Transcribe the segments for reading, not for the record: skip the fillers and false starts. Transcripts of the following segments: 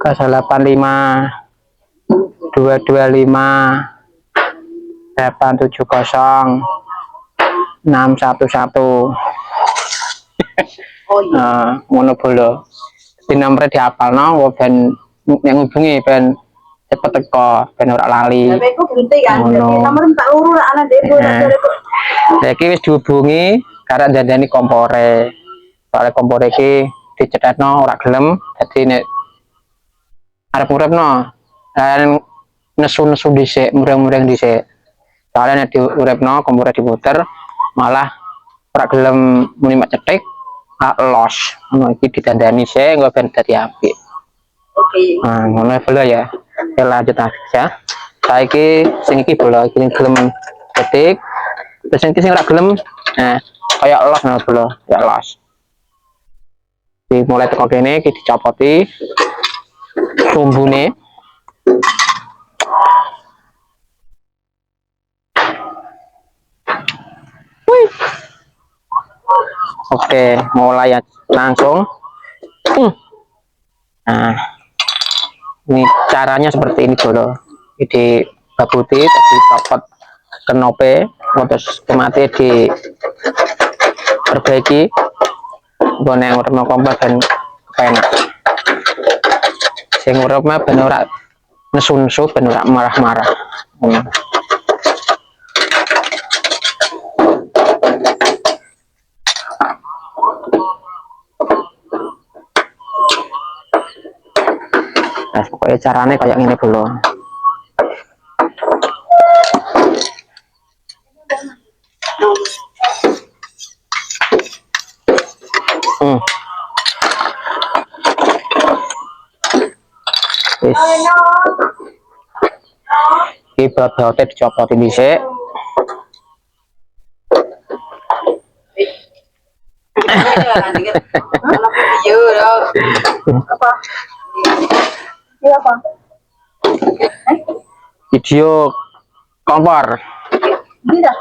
085 225 870 611. Oh iya. Ngono bolo. Di nomornya dihafalno ben yang ngubungi ben cepet teko ben ora lali. Tapi aku ganti kan. Nomor tak luru lah anak dhewe. Saiki wis dihubungi karena janjani kompore. Soale kompore iki dicethekno ora gelem, dadi nek arep uripno nesu-nesu dhisik, mureng-mureng dhisik. Soale nek diuripno kompore diputer malah ora gelem muni mak cetik los. Ngono iki ditandani sik engko ben dadi apik. Oke. Nah, ngono bola ya. Oke, lanjut aja. Saiki sing iki bola iki gelem cetik. Terus sing ora gelem kayak los nah bola, ya los. Mulai teko kene iki dicopoti tumbune. Oke, mulai ya langsung. Nah, ini caranya seperti ini dulu. Ini babuti tadi copot kenope, terus kemati diperbaiki. Gone yang urip kompas dan enak. Sing urip mah ben ora nesu-nesu, ben ora marah-marah. Nah, pokoknya caranya kayak gini dulu. Ini babote dicopotin dhisik. Video kompor. Iya.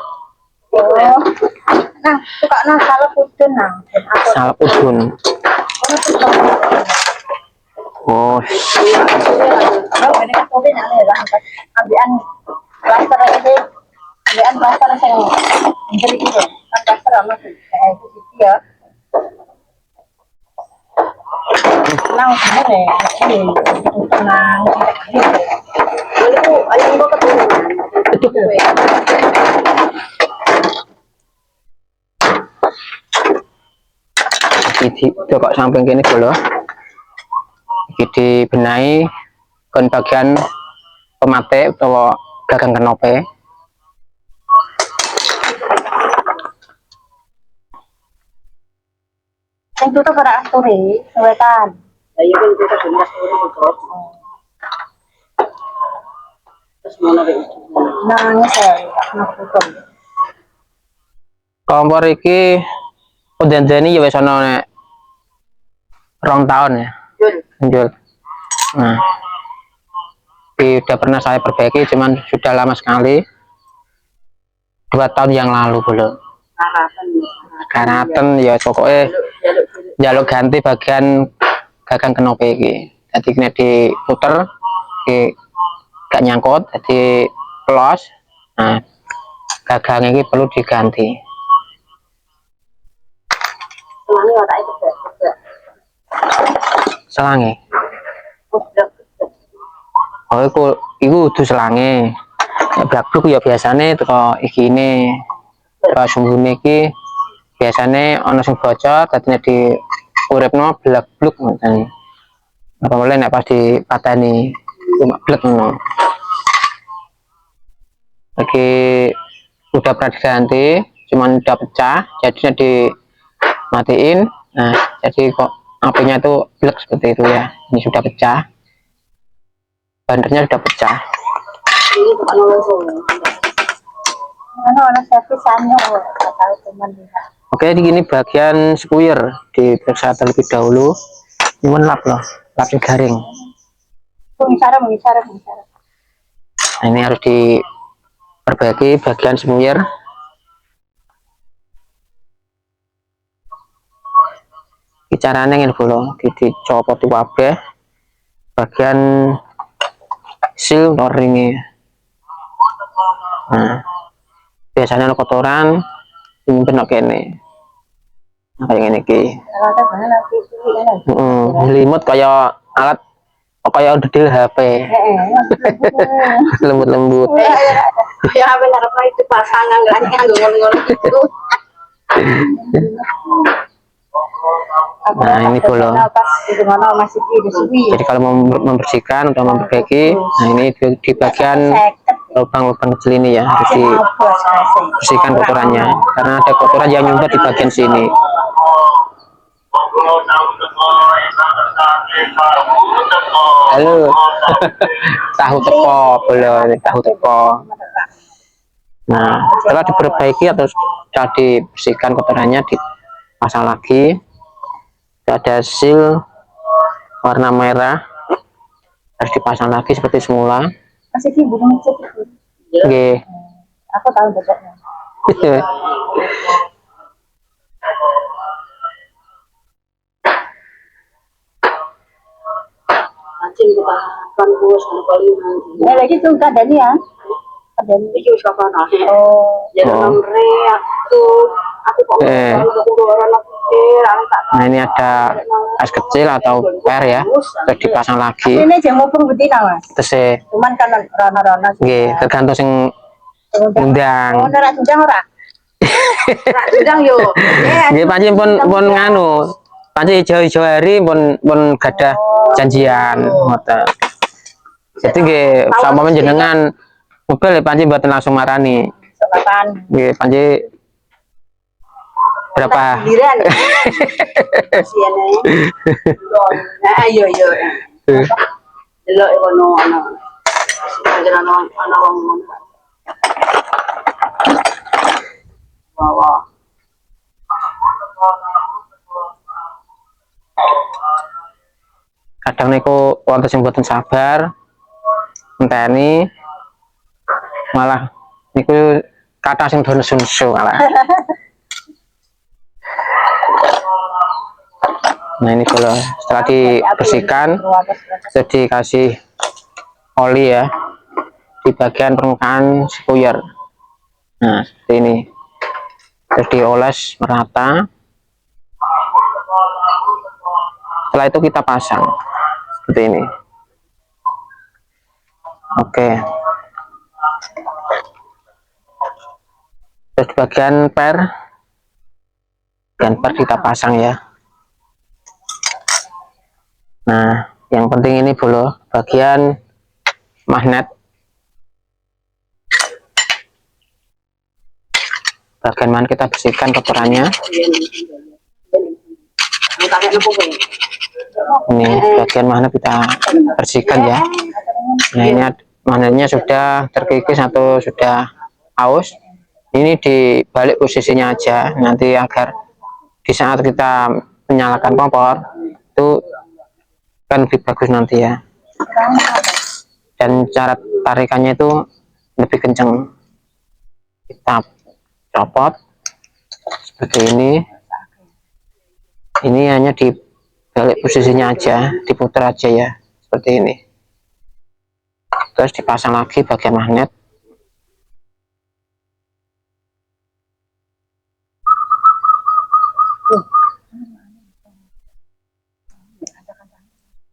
Oh. Nah, suka nang salep udun nang. Salep udun. Oh. Ini kan kopi nak lah. Ambian plaster ini. Ambian plaster sing jadi gitu. Kan plaster sama sih. Itu sih ya. Nang sini ini tenang. Lalu ayam kok ketemu. Iki kok samping kene dulu. Iki dibenahi kon bagian pemate utawa gagang kenope. Sing tutup ora asturi, wetan. Lah iya kan tutup belas asturi kok. Terus mana rek? Nangis nak tutup. Kompor iki janjani ya wis ana nek 2 tahun ya. Jual. Nah, udah pernah saya perbaiki, cuman sudah lama sekali. 2 tahun yang lalu belum. Karatan ya pokoknya jaluk ganti bagian gagang kenope iki. Jadi kena diputer, gak nyangkut, jadi los. Nah, gagang ini perlu diganti. Selangi. Oh, itu udah selangi. Blabluk ya biasanya teko iki ini. Teko sumbune iki biasanya ana sing bocor dadinya di uripno blabluk ngoten. Apa boleh nek pas dipateni cuma blek ngono. Oke, udah pernah diganti, cuman udah pecah, jadinya dimatiin. Nah, jadi kok apinya tuh blek seperti itu ya. Ini sudah pecah. Bandernya sudah pecah. Oke, di sini bagian spuyer diperiksa terlebih dahulu. Ini lap loh, lapnya garing. Nah, ini harus diperbaiki bagian spuyer. Caranya ini dulu, dicopot kabeh. bagian seal atau ringnya. Nah, biasanya ada kotoran dinyimpen kok kene. Nah, kayak gini ki. Limut kayak alat kayak dedil HP. Lembut-lembut. Ya benar apa itu pasangan nggak ngomong-ngomong gitu. Nah, ini bolong. Jadi kalau mau membersihkan atau memperbaiki, nah ini di bagian lubang-lubang kecil ini ya harus dibersihkan kotorannya, karena ada kotoran yang nyumbat di bagian sini. Halo. Tahu teko bolong, tahu teko. Nah, setelah diperbaiki atau sudah dibersihkan kotorannya, dipasang lagi. Ada seal warna merah, harus dipasang lagi seperti semula. Masih ibu ngecek itu. Oke. Aku tahu bedanya. Anjing kita kan bos kali nanti. Ya lagi tuh kadang ya. Kadang itu siapa nah? Oh, jangan reak tuh. Aku kok orang nah ini ada es kecil atau per ya, terus dipasang lagi. ini jamu pun betina mas. Terus Cuman kan rana-rana sih. Tergantung sing undang. Oh, ora undang ora. Ora undang yo. Nggih panci pun nganu. Panci hijau-hijau hari pun gadah janjian ngoten. Jadi nggih sama jenengan mobil panci mboten langsung marani. Kapan? Nggih panci berapa? Giliran. Siane. Nah, ayo yo. Delok kono ana. Ana wong ngono. Wah. Kadang niku wonten sing mboten sabar ngenteni malah niku kata sing do nesu-nesu malah. Nah ini kalau setelah dibersihkan sudah dikasih oli ya di bagian permukaan spuyer. Nah seperti ini terus dioles merata. Setelah itu kita pasang seperti ini. Oke. Terus di bagian per kita pasang ya. Nah, yang penting ini bolo bagian magnet. Bagian mana kita bersihkan kotorannya. Ini bagian mana kita bersihkan ya. Nah, ini magnetnya sudah terkikis atau sudah aus. Ini dibalik posisinya aja nanti agar di saat kita menyalakan kompor itu kan lebih bagus nanti ya, dan cara tarikannya itu lebih kencang. Kita copot seperti ini hanya di balik posisinya aja, diputar aja ya seperti ini, terus dipasang lagi bagian magnet.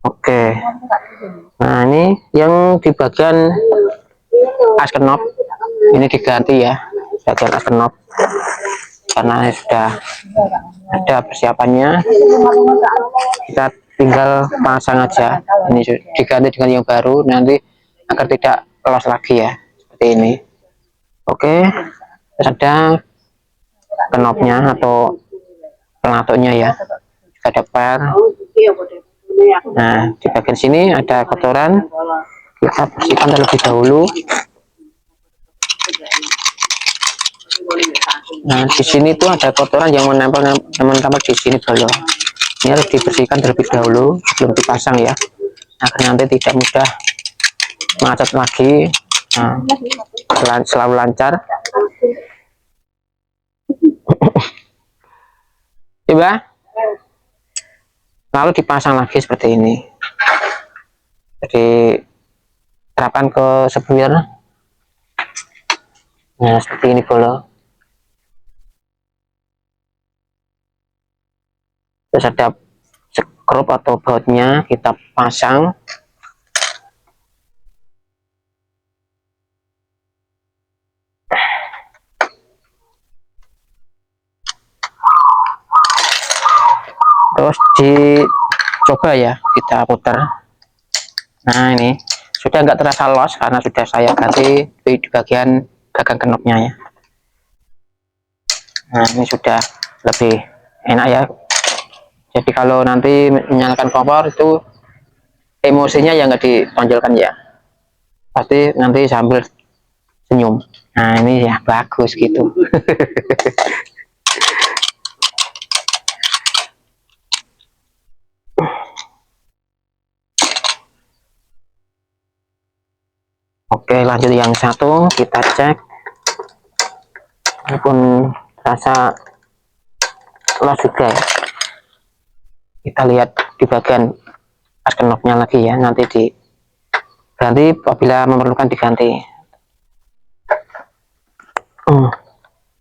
Oke, nah ini yang di bagian as knob ini diganti ya, bagian as knob karena sudah ada persiapannya, kita tinggal pasang aja. Ini diganti dengan yang baru nanti agar tidak kelas lagi ya, seperti ini. Oke, terus ada knobnya atau pengatoknya ya, ada per. Nah di bagian sini ada kotoran, kita bersihkan terlebih dahulu. Nah di sini tuh ada kotoran yang menempel di sini dulu. Ini harus dibersihkan terlebih dahulu sebelum dipasang ya, agar nanti tidak mudah macet lagi. Nah, selalu lancar. Coba. Lalu dipasang lagi seperti ini. jadi terapkan ke spoiler. Nah seperti ini bolo. Terus ada skrup atau bautnya kita pasang. Terus dicoba ya, kita putar. Nah ini sudah nggak terasa los karena sudah saya ganti di bagian gagang knopnya ya. Nah ini sudah lebih enak ya. Jadi kalau nanti menyalakan kompor itu emosinya ya nggak ditonjolkan ya, pasti nanti sambil senyum. Nah ini ya bagus gitu. Oke lanjut yang satu, kita cek. Walaupun rasa los juga ya. Kita lihat di bagian as knopnya lagi ya, nanti diganti apabila memerlukan diganti.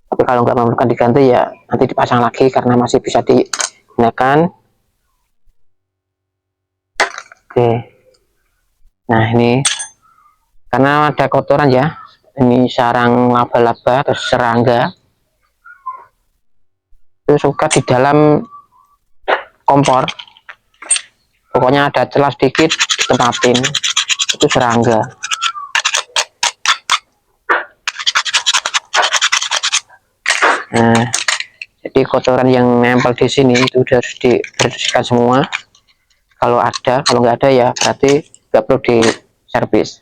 Tapi kalau nggak memerlukan diganti ya nanti dipasang lagi karena masih bisa digunakan. Oke, nah ini karena ada kotoran ya, ini sarang laba-laba atau serangga itu suka di dalam kompor. Pokoknya ada celah sedikit tempatin, itu serangga. Nah jadi kotoran yang nempel di sini itu harus dibersihkan semua. Kalau ada, kalau nggak ada ya berarti nggak perlu di servis.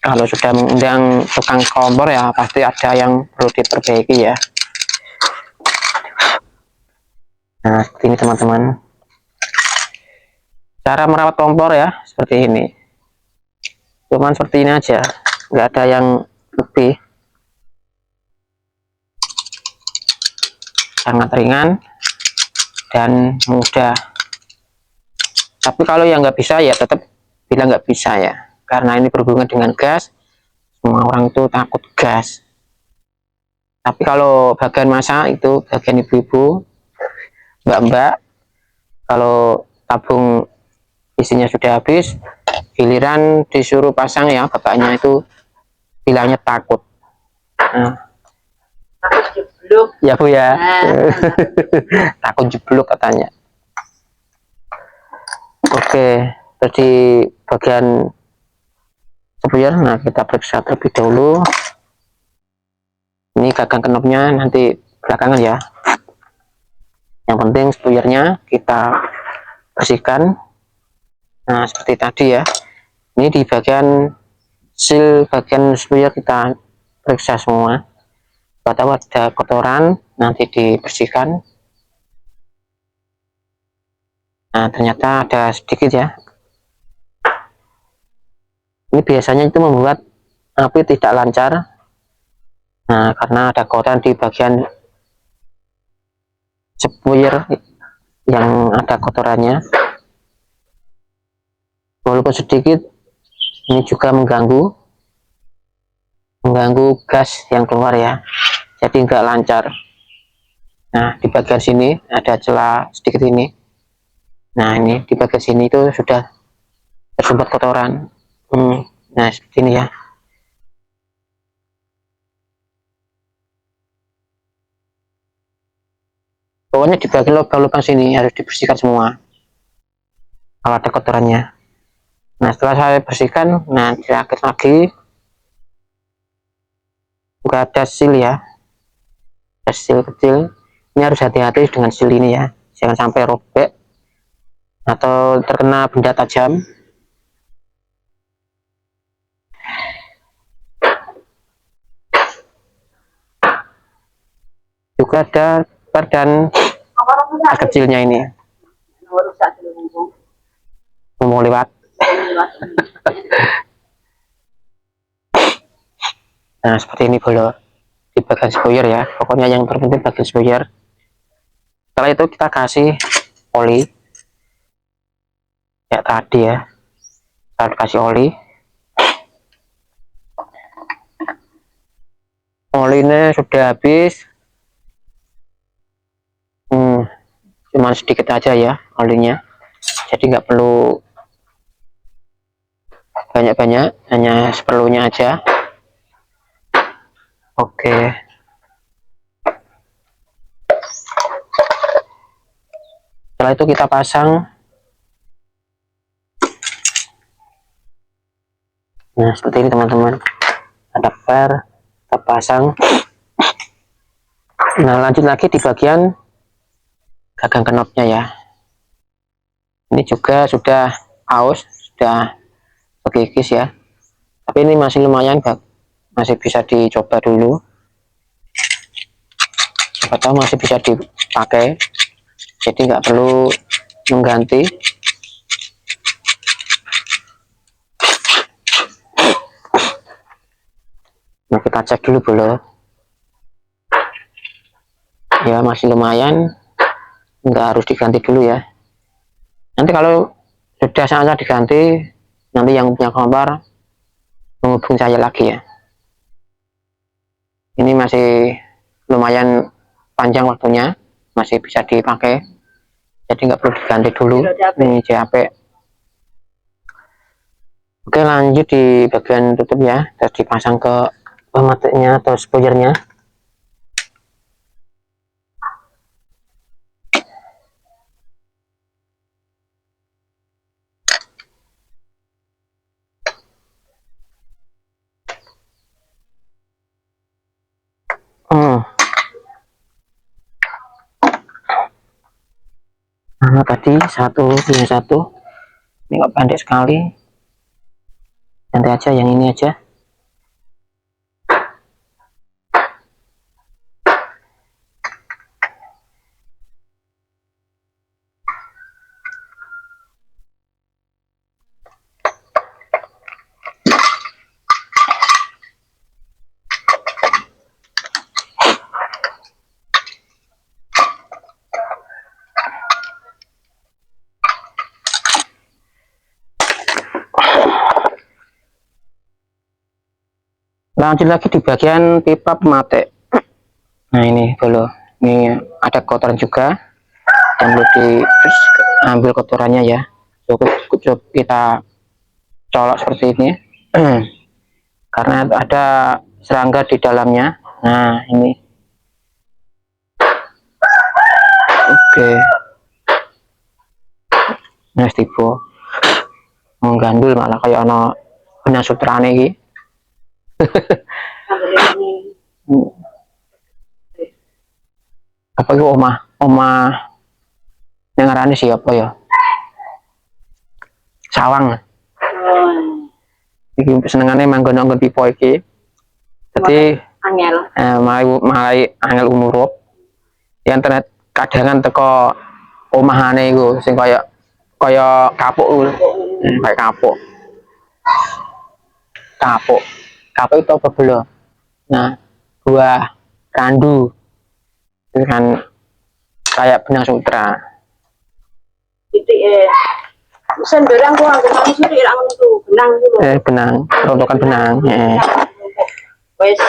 Kalau sudah mengundang tukang kompor ya pasti ada yang perlu diperbaiki ya. Nah seperti ini teman-teman, cara merawat kompor ya seperti ini, cuman seperti ini aja, nggak ada yang lebih, sangat ringan dan mudah. Tapi kalau yang nggak bisa ya tetap bilang nggak bisa ya, karena ini berhubungan dengan gas. Semua orang itu takut gas. Tapi kalau bagian masak itu bagian ibu-ibu, mbak-mbak, kalau tabung isinya sudah habis, giliran disuruh pasang ya bapaknya itu bilangnya takut. Nah, Takut jeblok. ya bu ya. Takut jeblok katanya. Oke, jadi bagian spoiler, nah kita periksa terlebih dahulu. Ini gagang knopnya nanti belakangan ya. Yang penting spoilernya kita bersihkan. Nah seperti tadi ya, ini di bagian seal bagian spoiler kita periksa semua. Tahu ada kotoran nanti dibersihkan. Nah ternyata ada sedikit ya. Ini biasanya itu membuat api tidak lancar. Nah karena ada kotoran di bagian spoiler yang ada kotorannya, walaupun sedikit ini juga mengganggu gas yang keluar ya, jadi nggak lancar. Nah di bagian sini ada celah sedikit ini. Nah ini di bagian sini itu sudah tersumbat kotoran. Nah seperti ini ya. Pokoknya di bagian lubang-lubang sini harus dibersihkan semua kalau ada kotorannya. Nah setelah saya bersihkan, nah dirakit lagi. Nggak ada seal ya, ada seal kecil. Ini harus hati-hati dengan seal ini ya, jangan sampai robek atau terkena benda tajam. Juga ada dan kecilnya ini mau lewat. Nah seperti ini bolo di bagian spoiler ya, pokoknya yang terpenting bagian spoiler. Setelah itu kita kasih oli tadi ya, saya kasih olinya sudah habis. Cuman sedikit aja ya olinya, jadi nggak perlu banyak-banyak, hanya seperlunya aja. Oke, setelah itu kita pasang. Nah seperti ini teman-teman, adapter kita pasang. Nah lanjut lagi di bagian gagang knopnya ya, ini juga sudah aus, sudah terkikis ya, tapi ini masih lumayan, masih bisa dicoba dulu, siapa tahu masih bisa dipakai, jadi nggak perlu mengganti. Nah kita cek dulu belum ya, masih lumayan, nggak harus diganti dulu ya. Nanti kalau sudah saatnya diganti, nanti yang punya kompor menghubungi saya lagi ya. Ini masih lumayan panjang waktunya, masih bisa dipakai, jadi nggak perlu diganti dulu. Ini CHP. Oke lanjut di bagian tutup ya, terus dipasang ke pematiknya atau spoilernya. Nah tadi punya satu, ini nggak pendek sekali, ganti aja yang ini aja. Lanjut lagi di bagian pipa pematik. Nah ini dulu, ini ada kotoran juga, yang perlu diambil kotorannya ya. Cukup kita colok seperti ini karena ada serangga di dalamnya. Nah ini oke. Nah tiba menggandul malah kayak ono benang sutrane iki. Apa itu omah yang ngarani siapa ya, sawang. Iki senengane manggon-manggon pipa iki, jadi mulai angel umurup ya, internet kadangan teko omahane iku sing kaya kapuk kayak kapuk itu apa belum. Nah buah randu itu kan kayak benang sutra sendirian gua nggak mau sendiri itu benang dulu. Benang, rontokan benang. Wes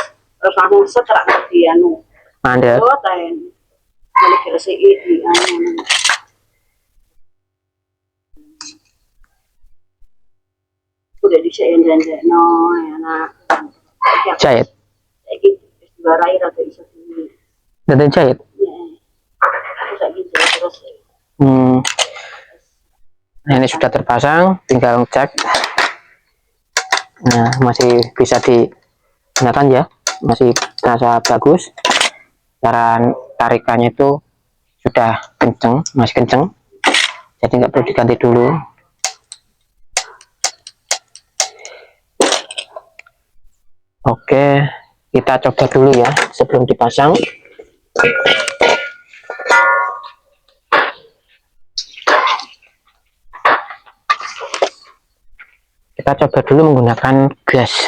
terus langsung setelah dia Mandek. oh tahen balik ke si ini udah disayin dan no enak Jahit. lagi barai rada iso sini Dan jahit. terus lagi terus Nah ini sudah terpasang, tinggal cek. Nah masih bisa digunakan ya, masih terasa bagus. Cara tarikannya itu sudah kenceng, masih kenceng, jadi nggak perlu diganti dulu. Oke, kita coba dulu ya sebelum dipasang. Kita coba dulu menggunakan gas.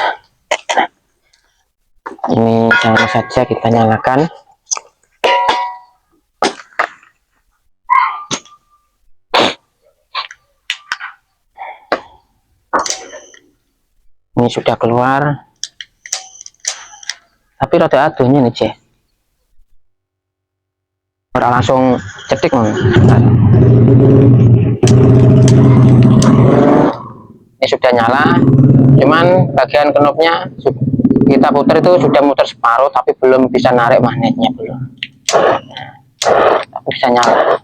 Ini langsung saja kita nyalakan. Ini sudah keluar, tapi rada adohnya nih cek, ora langsung cetik. Ini sudah nyala, cuman bagian knopnya kita putar itu sudah muter separuh, tapi belum bisa narik magnetnya, belum. Tapi bisa nyala.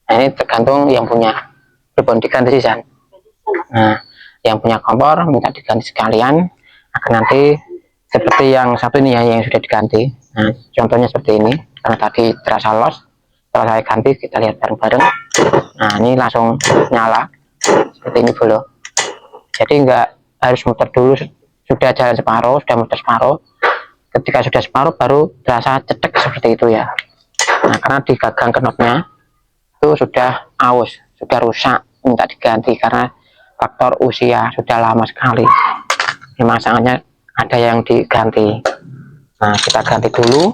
Nah, ini tergantung yang punya, belum diganti sih San. Nah, yang punya kompor minta diganti sekalian, akan nanti seperti yang satu ini ya, yang sudah diganti. Nah, contohnya seperti ini, karena tadi terasa los, setelah saya ganti kita lihat bareng-bareng. Nah, ini langsung nyala seperti ini dulu. Jadi nggak harus muter dulu, sudah jalan separuh, sudah muter separuh, ketika sudah separuh baru terasa cetek seperti itu ya. Nah, karena di gagang knopnya itu sudah aus, sudah rusak, minta diganti karena faktor usia, sudah lama sekali. Memang sangatnya ada yang diganti. Nah, kita ganti dulu.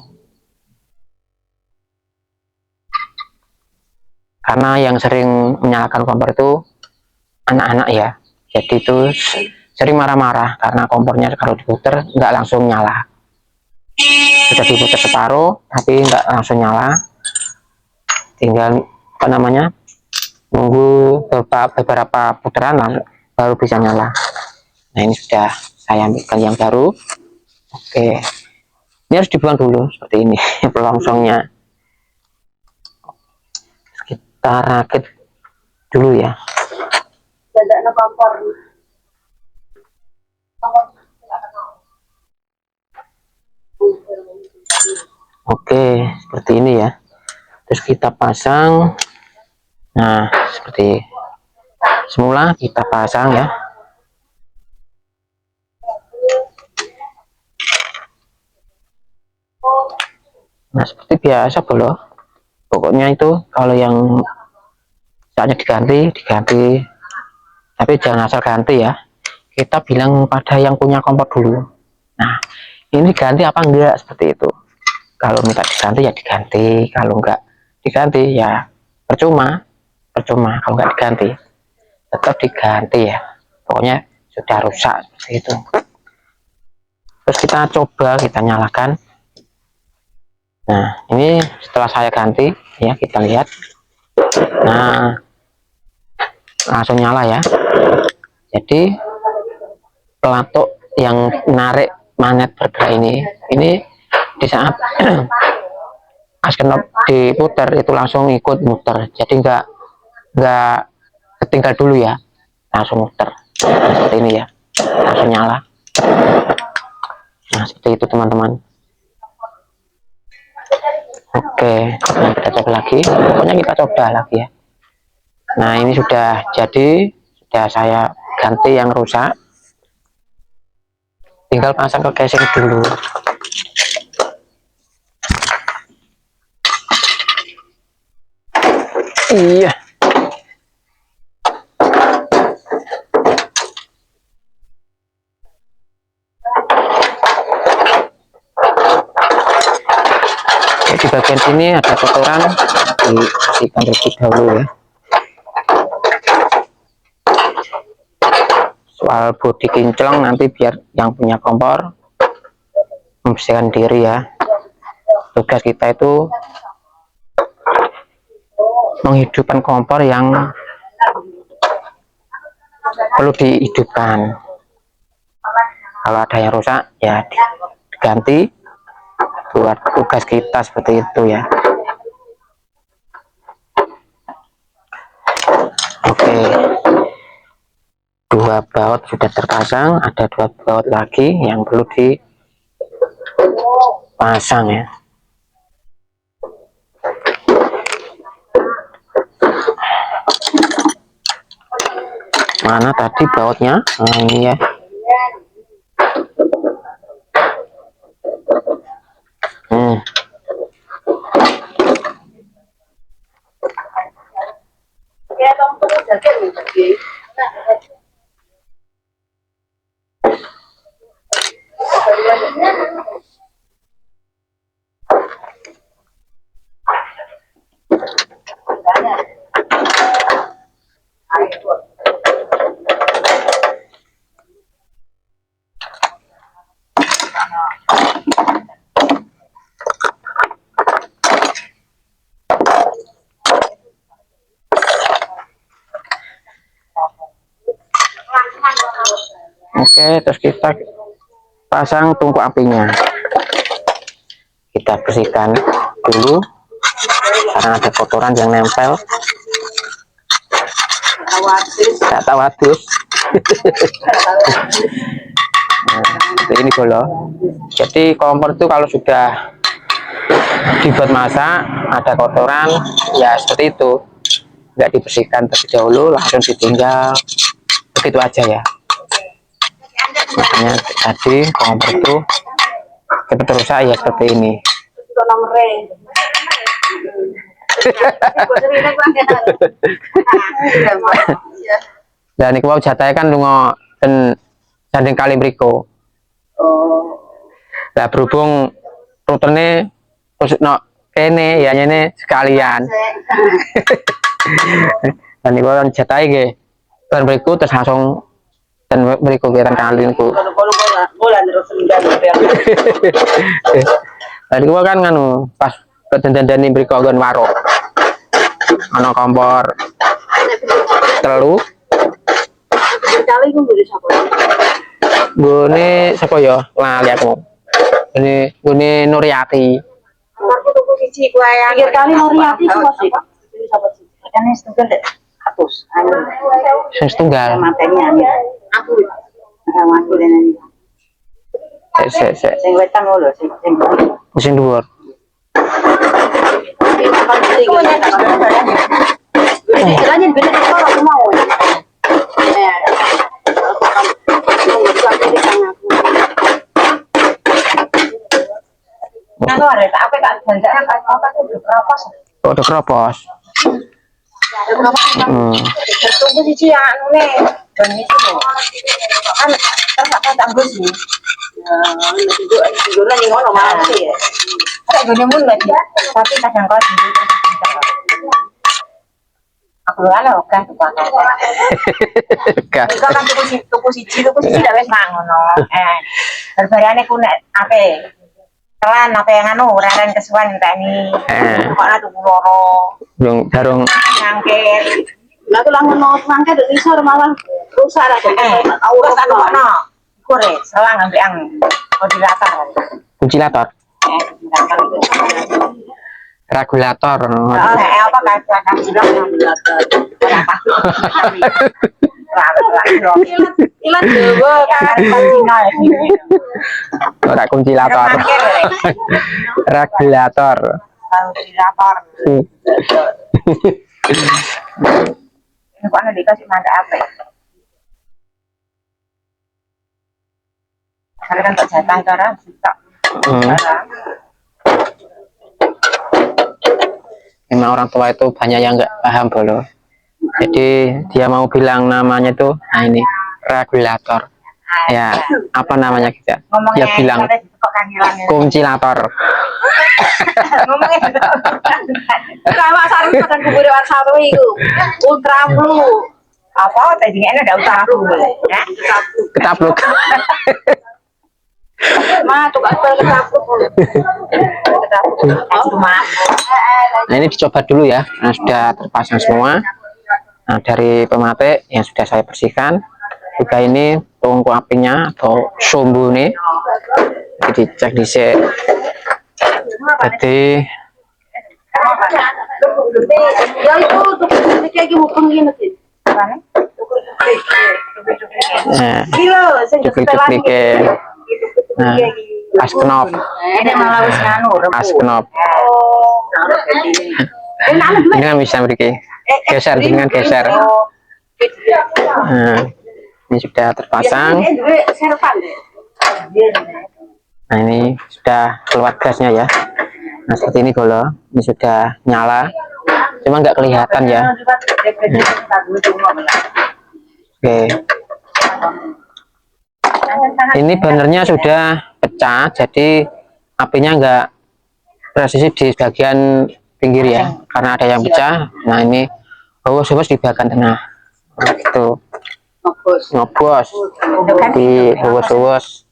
Karena yang sering menyalakan kompor itu anak-anak ya. Jadi itu sering marah-marah karena kompornya kalau diputer nggak langsung nyala. Sudah diputer separuh tapi nggak langsung nyala. Tinggal apa namanya, nunggu beberapa putaran baru bisa nyala. Nah, ini sudah saya ambilkan yang baru. Oke, ini harus dibuang dulu seperti ini pelongsongnya. Kita rakit dulu ya. Oke, seperti ini ya. Terus kita pasang. Nah, seperti semula kita pasang ya. Nah, seperti biasa bolo. Pokoknya itu kalau yang saatnya diganti, tapi jangan asal ganti ya. Kita bilang pada yang punya kompor dulu. Nah, ini ganti apa enggak, seperti itu. Kalau minta diganti ya diganti, kalau enggak diganti ya percuma kalau enggak diganti, tetap diganti ya. Pokoknya sudah rusak seperti itu. Terus kita coba, kita nyalakan. Nah, ini setelah saya ganti ya, kita lihat. Nah, langsung nyala ya. Jadi pelatuk yang narik magnet bergerak ini di saat as knop diputar itu langsung ikut muter. Jadi nggak ketinggal dulu ya, langsung muter seperti ini ya, langsung nyala. Nah, seperti itu teman-teman. Oke, nah kita coba lagi, pokoknya kita coba lagi ya. Nah, ini sudah jadi, sudah saya ganti yang rusak, tinggal pasang ke casing dulu. Iya, di bagian sini ada kotoran, dibersihkan terlebih dahulu ya. Soal bodi kinclong nanti biar yang punya kompor membersihkan diri ya. Tugas kita itu menghidupkan kompor yang perlu dihidupkan. Kalau ada yang rusak ya diganti, buat tugas kita seperti itu ya. Oke, 2 baut sudah terpasang, ada 2 baut lagi yang perlu dipasang ya. Mana tadi bautnya? Nah, ini ya. Oke, terus kita pasang tungku apinya. Kita bersihkan dulu karena ada kotoran yang nempel. Nggak tahu habis. Nah, ini bolo. Jadi kompor itu kalau sudah dibuat masak ada kotoran ya seperti itu, nggak dibersihkan terlebih dahulu, langsung ditinggal begitu aja ya. Makanya tadi kompor itu kita terus ya seperti ini. Dan iku mau jatahe kan lunga ten Sanding Kali mriko. Lah berhubung rutene no kene ya nyene sekalian. Dan iku kan jatahe nggih. Bar mriku terus langsung ten mriku kiran kali niku. Dan iku kan nganu pas kedandani mriko nggon warung. Ana kompor telu. Kali iku nggo sapa? Gune sapa ya? Lali aku. Gune Nuryati. Aku tuku siji kuwi ayang. Pinggir kali Nuryati sapa sih? Sapa sih? Kan setunggal dek. Atus. Sing setunggal. Matenya aku. Aku dene. Sing wetan lho Sing dhuwur. Istilahnya beda orang mau. Nah, ada apa kan jangan apa tuh keropos. Oh, udah keropos. Tunggu siji anu ne, ben iki lho. Kan tak tanggo sih. Dulu ning ngono malah sih ya. Ada gone mun lagi. Tapi kadang kau sendiri. Aku kan oke tuh kan. Iku kan tuku siji dah wis nang ngono. Barbarane ku nek ape. Telan apa yang anu raren kesuwen enteni. Kok ana tuku loro. Yung darung Ngangkir. Lah tuh langsung mau ngangkir dari isor malah rusak lah. Awas anu kono. Kore selang ambek ang ventilator. ventilator. Regulator. Apa kan bilang ventilator. Ilat dewe kan sinyal. Ora ventilator. Regulator. Ventilator. Ini kok ana dikasih manda apa? Karena kan tak jatah orang tak. Memang orang tua itu banyak yang nggak paham bolo. Jadi dia mau bilang namanya tuh, nah ini regulator. Ya, apa namanya kita? Dia bilang kuncilator. Ngomongnya kalau sarung makan kubur satu itu ultra blue. Apa tadi ini ada ultra blue ya? Ketapluk. Ma tuh ketapluk. Nah ini dicoba dulu ya. Nah, sudah terpasang semua. Nah dari pematik yang sudah saya bersihkan, juga ini tungku apinya atau sumbu nih, jadi dicek di sini. Jadi ya itu tuh kayak gimana gini sih? nah, Duplik. nah, askenop, Ini malah wis nganu. askenop. Ini kan bisa beri geser dengan geser. Nah, ini sudah terpasang. Nah ini sudah keluar gasnya ya. Nah seperti ini bolo, ini sudah nyala, cuma nggak kelihatan ya. Oke. Ini banernya sudah pecah, jadi apinya nggak presisi di bagian pinggir ya, karena ada yang pecah. Nah ini bos di bagian tengah. Nah, gitu. Ngobos di bos.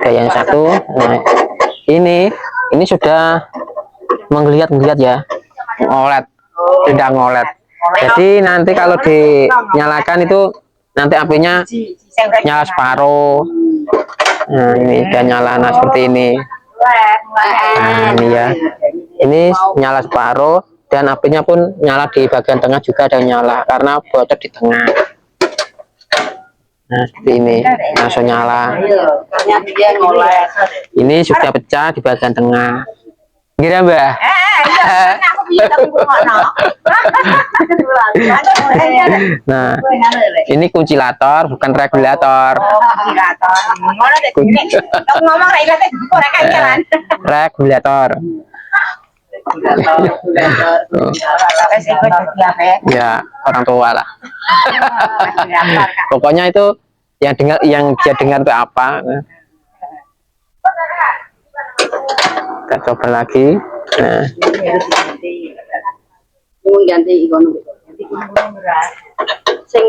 Ada yang satu. Nah ini sudah menggeliat ya, ngolet, sudah ngolet. Jadi nanti kalau dinyalakan itu nanti apinya nyala separuh. Nah ini udah nyala, nah seperti ini. Nah ini ya, ini nyala separuh dan apinya pun nyala di bagian tengah juga ada nyala karena bocor di tengah. Nah seperti ini langsung nyala. Ini sudah pecah di bagian tengah. Kira Mbak? Nah ini kuncilator bukan regulator. Regulator. Ya orang tua lah. Pokoknya itu yang dia dengar itu apa. Kita coba lagi. Nah ganti ikon sing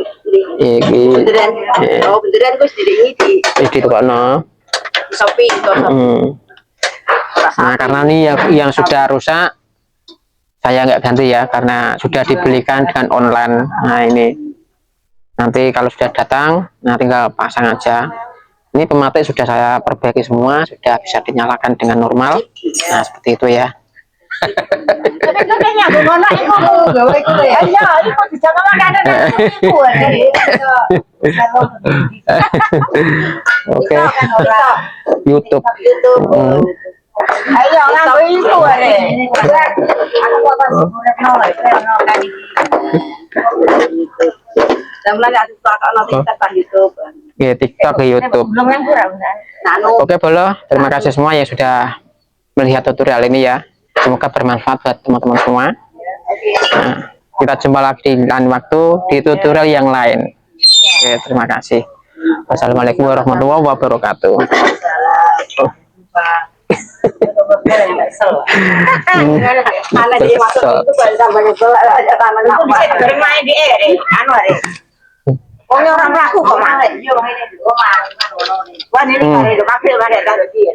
iki beneran Gus diringi di tokono. Shopee Nah karena ini yang sudah rusak saya nggak ganti ya karena sudah dibelikan dengan online. Nah ini nanti kalau sudah datang nah tinggal pasang aja. Ini pematik sudah saya perbaiki semua, sudah bisa dinyalakan dengan normal. Nah seperti itu ya. Oke. YouTube. Ayo nganggo iku are. Ya, TikTok ke YouTube. Oke, Bolo. Terima kasih semua yang sudah melihat tutorial ini ya. Semoga bermanfaat buat teman-teman semua. Nah, kita jumpa lagi di lain waktu di tutorial yang lain. Oke, terima kasih. Wassalamualaikum warahmatullahi wabarakatuh. Mana dia masuk itu baru sampai bola aja tangan itu bisa bermain di anu are. Wong orang laku kok mang. Iya wong ini. Wah ini kare do pakai bare karo dia.